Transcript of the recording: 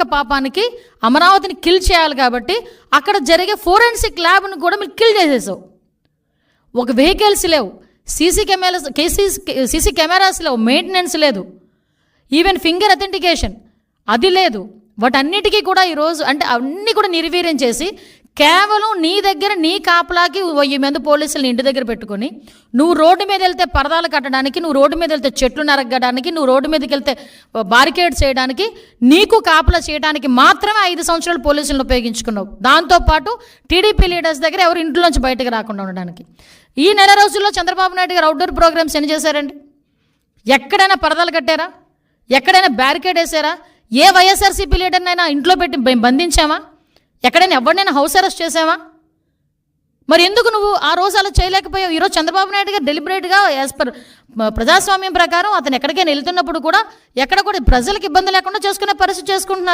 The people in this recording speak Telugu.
ఒక్క పాపానికి అమరావతిని కిల్ చేయాలి కాబట్టి అక్కడ జరిగే ఫోరెన్సిక్ ల్యాబ్ను కూడా మీరు కిల్ చేసేసావు. ఒక వెహికల్స్ లేవు, సీసీ కెమెరాస్ లేవు, మెయింటెనెన్స్ లేదు, ఈవెన్ ఫింగర్ అథెంటికేషన్ అది లేదు. వాటన్నిటికీ కూడా ఈరోజు అంటే అన్నీ కూడా నిర్వీర్యం చేసి కేవలం నీ దగ్గర నీ కాపలాకి 1000 మంది పోలీసులను ఇంటి దగ్గర పెట్టుకొని నువ్వు రోడ్డు మీద వెళ్తే పరదాలు కట్టడానికి, నువ్వు రోడ్డు మీద వెళ్తే చెట్లు నరగడానికి, నువ్వు రోడ్డు మీదకి వెళ్తే బారికేడ్స్ చేయడానికి, నీకు కాపలా చేయడానికి మాత్రమే 5 సంవత్సరాలు పోలీసులను ఉపయోగించుకున్నావు. దాంతోపాటు టీడీపీ లీడర్స్ దగ్గర ఎవరు ఇంట్లోంచి బయటకు రాకుండా ఉండడానికి. ఈ నెల రోజుల్లో చంద్రబాబు నాయుడు గారు అవుట్డోర్ ప్రోగ్రామ్స్ ఎన్ని చేశారండి? ఎక్కడైనా పరదాలు కట్టారా? ఎక్కడైనా బ్యారికేడ్ వేసారా? ఏ వైఎస్ఆర్సీపీ లీడర్నైనా ఇంట్లో పెట్టి బంధించామా? ఎక్కడైనా ఎవరినైనా హౌస్ అరెస్ట్ చేసావా? మరి ఎందుకు నువ్వు ఆ రోజు అలా చేయలేకపోయావు? ఈరోజు చంద్రబాబు నాయుడు గారు డెలిబరేట్గా యాజ్ పర్ ప్రజాస్వామ్యం ప్రకారం అతను ఎక్కడికైనా వెళ్తున్నప్పుడు కూడా ఎక్కడ కూడా ప్రజలకు ఇబ్బంది లేకుండా చేసుకునే పరిస్థితి చేసుకుంటున్నారు.